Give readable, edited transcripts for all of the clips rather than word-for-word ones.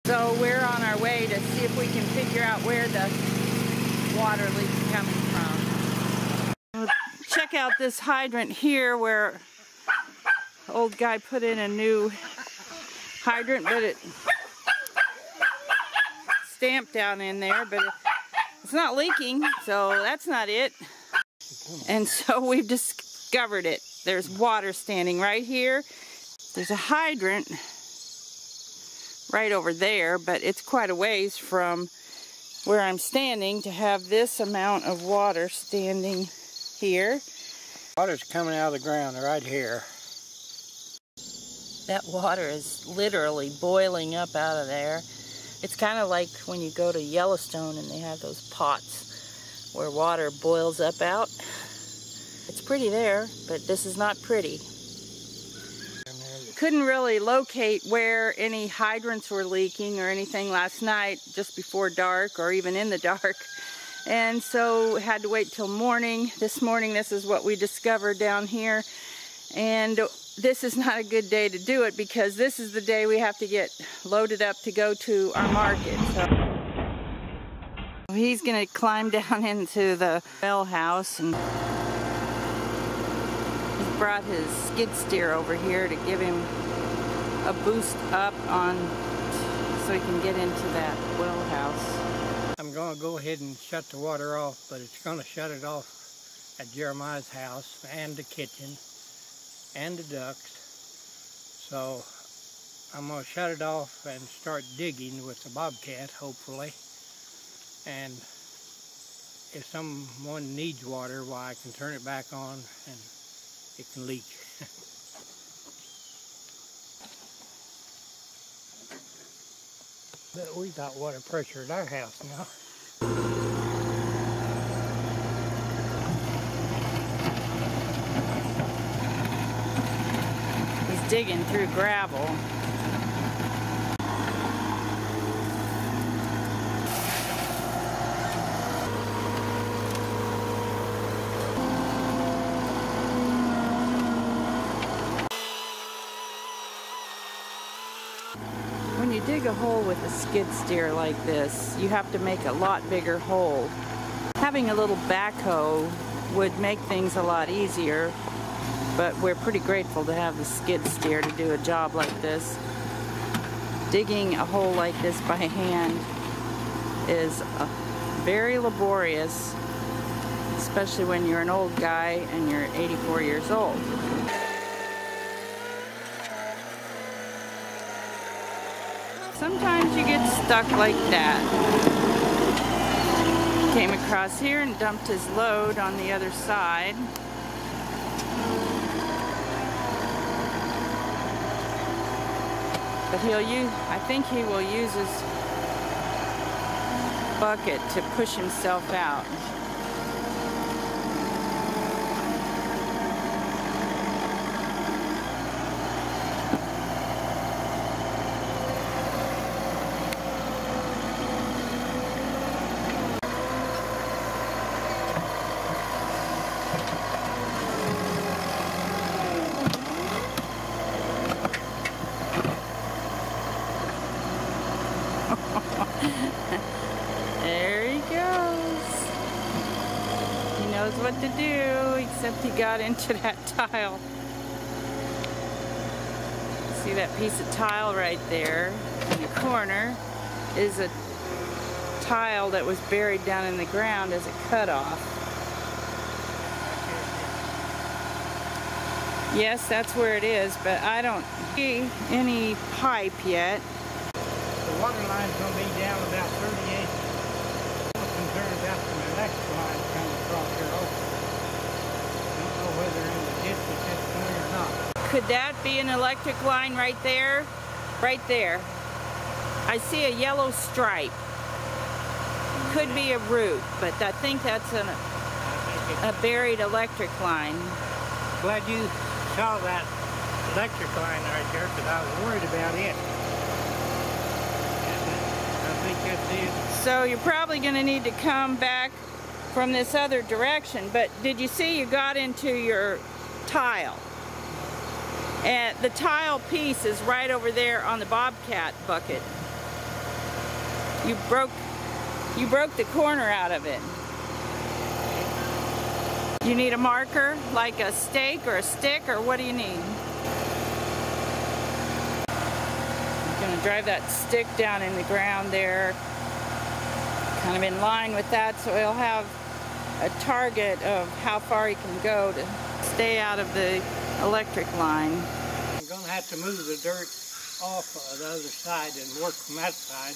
So we're on our way to see if we can figure out where the water leak's coming from. Check out this hydrant here where the old guy put in a new hydrant, but it's stamped down in there, but it's not leaking, so that's not it. And so we've discovered it. There's water standing right here. There's a hydrant right over there, but it's quite a ways from where I'm standing to have this amount of water standing here. Water's coming out of the ground right here. That water is literally boiling up out of there. It's kind of like when you go to Yellowstone and they have those pots where water boils up out. It's pretty there, but this is not pretty. Couldn't really locate where any hydrants were leaking or anything last night, just before dark or even in the dark. And so had to wait till morning. This morning, this is what we discovered down here. And this is not a good day to do it because this is the day we have to get loaded up to go to our market. So he's gonna climb down into the well house, and he's brought his skid steer over here to give him a boost up on so he can get into that well house. I'm going to go ahead and shut the water off, but it's going to shut it off at Jeremiah's house and the kitchen and the ducks. So I'm going to shut it off and start digging with the bobcat, hopefully. And if someone needs water, why, I can turn it back on and it can leak. But we got water pressure at our house now. He's digging through gravel. When you dig a hole with a skid steer like this, you have to make a lot bigger hole. Having a little backhoe would make things a lot easier, but we're pretty grateful to have the skid steer to do a job like this. Digging a hole like this by hand is very laborious, especially when you're an old guy and you're 84 years old. Sometimes you get stuck like that. Came across here and dumped his load on the other side. But I think he will use his bucket to push himself out. There he goes. He knows what to do, except he got into that tile. See that piece of tile right there in the corner is a tile that was buried down in the ground as a cutoff. Yes, that's where it is, but I don't see any pipe yet. The water line's going to be down about 30 inches. I'm concerned about the electric line coming across here also. Don't know whether in the ditch at this point or not. Could that be an electric line right there? Right there. I see a yellow stripe. Could be a root, but I think that's a buried electric line. Glad you saw that electric line right there, because I was worried about it. I think that's it. So you're probably going to need to come back from this other direction, but did you see you got into your tile? And the tile piece is right over there on the bobcat bucket. You broke the corner out of it. You need a marker, like a stake or a stick, or what do you need? I'm gonna drive that stick down in the ground there, kind of in line with that, so he'll have a target of how far he can go to stay out of the electric line. I'm gonna have to move the dirt off the other side and work from that side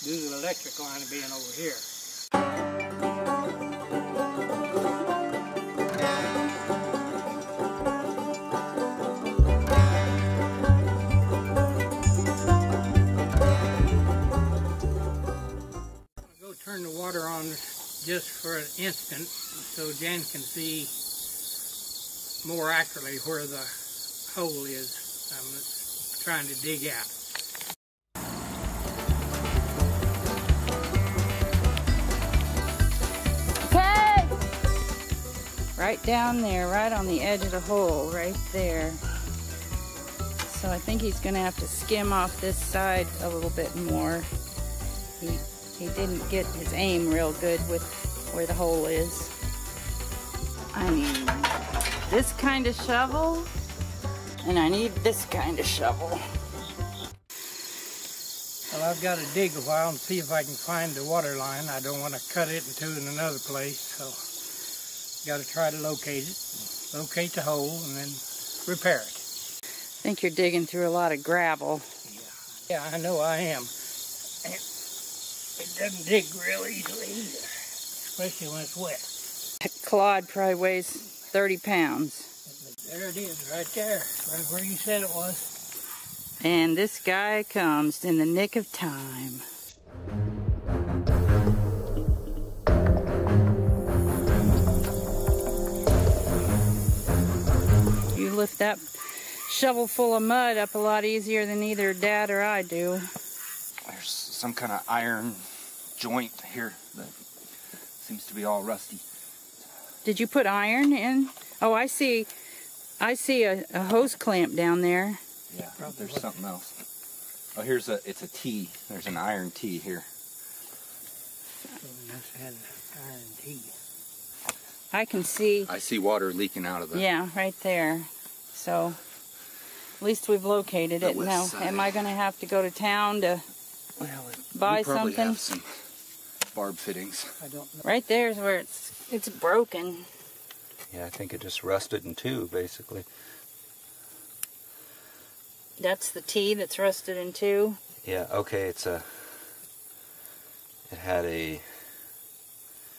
due to the electric line being over here. Go turn the water on just for an instant so Jan can see more accurately where the hole is I'm trying to dig out. Okay! Right down there, right on the edge of the hole, right there. So I think he's gonna have to skim off this side a little bit more. He didn't get his aim real good with where the hole is. I need this kind of shovel, and I need this kind of shovel. Well, I've got to dig a while and see if I can find the water line. I don't want to cut it in another place, so got to try to locate it, locate the hole, and then repair it. I think you're digging through a lot of gravel. Yeah, I know I am. It doesn't dig real easily either, especially when it's wet. That clod probably weighs 30 pounds. There it is, right there, right where you said it was. And this guy comes in the nick of time. You lift that shovel full of mud up a lot easier than either Dad or I do. There's some kind of iron joint here that seems to be all rusty. Did you put iron in? Oh, I see a hose clamp down there. Yeah, there's something else. Oh, it's a T. There's an iron T here. This had an iron T. I can see. I see water leaking out of it. Yeah, right there. So, at least we've located it. Now, am I going to have to go to town to buy something? Have some barb fittings. I don't know. Right there is where it's broken. Yeah, I think it just rusted in two, basically. That's the T that's rusted in two? Yeah, okay, it had a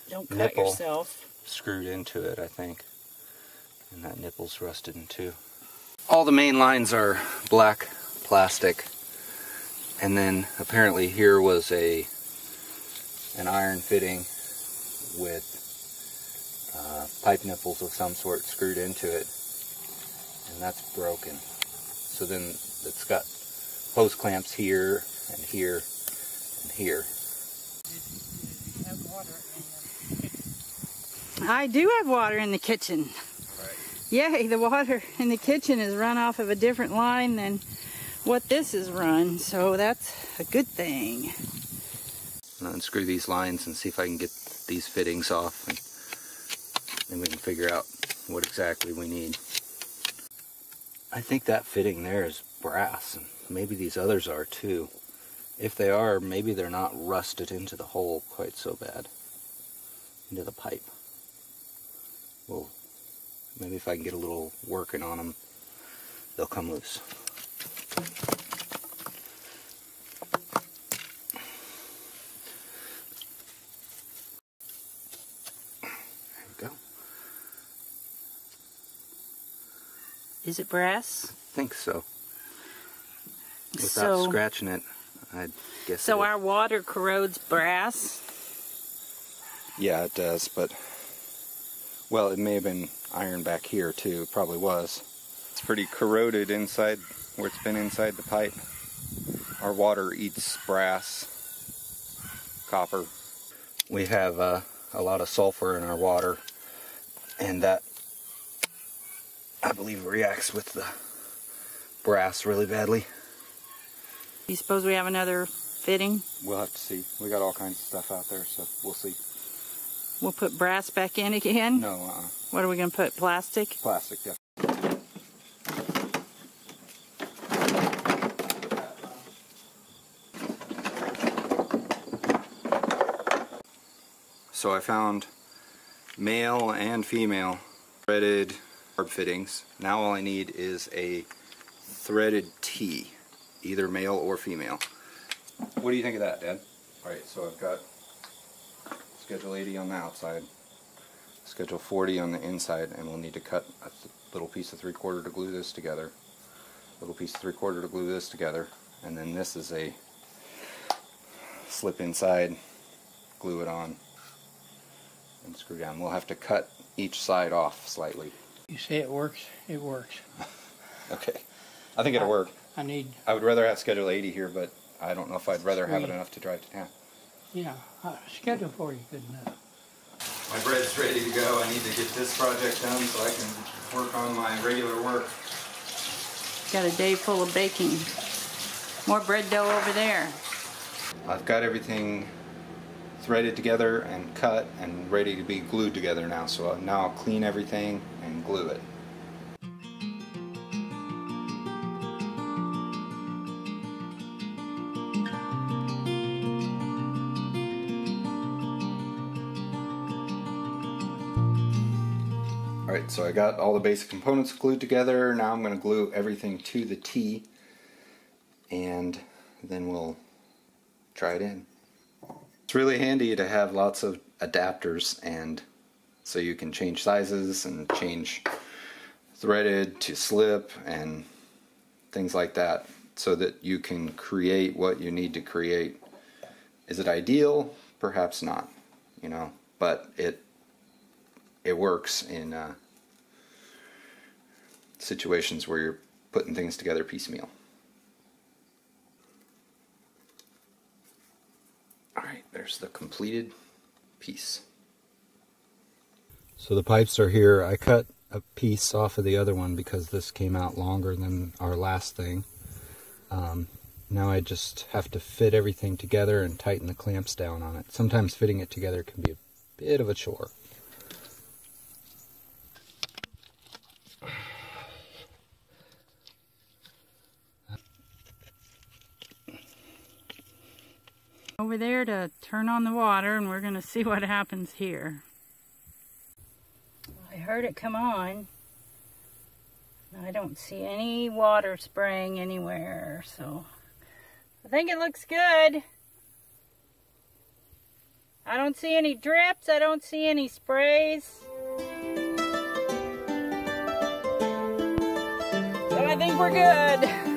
Don't cut nipple yourself. screwed into it, I think. And that nipple's rusted in two. All the main lines are black plastic. And then apparently here was an iron fitting with pipe nipples of some sort screwed into it. And that's broken. So then it's got hose clamps here and here and here. I do have water in the kitchen. Right. Yay, the water in the kitchen is run off of a different line than what this is run, so that's a good thing. I'll unscrew these lines and see if I can get these fittings off, and then we can figure out what exactly we need. I think that fitting there is brass, and maybe these others are too. If they are, maybe they're not rusted into the hole quite so bad, into the pipe. Well, maybe if I can get a little working on them, they'll come loose. There we go. Is it brass? I think so. Without scratching it, I'd guess. So our water corrodes brass? Yeah, it does, but well, it may have been iron back here too. It probably was. It's pretty corroded inside where it's been inside the pipe. Our water eats brass, copper. We have a lot of sulfur in our water, and that, I believe, reacts with the brass really badly. You suppose we have another fitting? We'll have to see. We got all kinds of stuff out there, so we'll see. We'll put brass back in again? No, What are we going to put, plastic? Plastic, yeah. So I found male and female threaded barb fittings. Now all I need is a threaded T, either male or female. What do you think of that, Dad? Alright, so I've got schedule 80 on the outside, schedule 40 on the inside, and we'll need to cut a little piece of 3/4 to glue this together, little piece of 3/4 to glue this together, and then this is a slip inside, glue it on, and screw down. We'll have to cut each side off slightly. You say it works, it works. Okay. I think it'll work. I would rather have schedule 80 here, but I don't know if I'd rather have it enough to drive to town. Yeah, schedule 40 good enough. My bread's ready to go. I need to get this project done so I can work on my regular work. Got a day full of baking. More bread dough over there. I've got everything threaded together and cut and ready to be glued together now. So now I'll clean everything and glue it. Alright, so I got all the basic components glued together. Now I'm going to glue everything to the T, and then we'll try it in. It's really handy to have lots of adapters, and so you can change sizes and change threaded to slip and things like that, so that you can create what you need to create. Is it ideal? Perhaps not, you know, but it works in situations where you're putting things together piecemeal. Alright, there's the completed piece. So the pipes are here. I cut a piece off of the other one because this came out longer than our last thing. Now I just have to fit everything together and tighten the clamps down on it. Sometimes fitting it together can be a bit of a chore. Over there to turn on the water, and we're going to see what happens here. I heard it come on. I don't see any water spraying anywhere, so I think it looks good. I don't see any drips, I don't see any sprays. So I think we're good.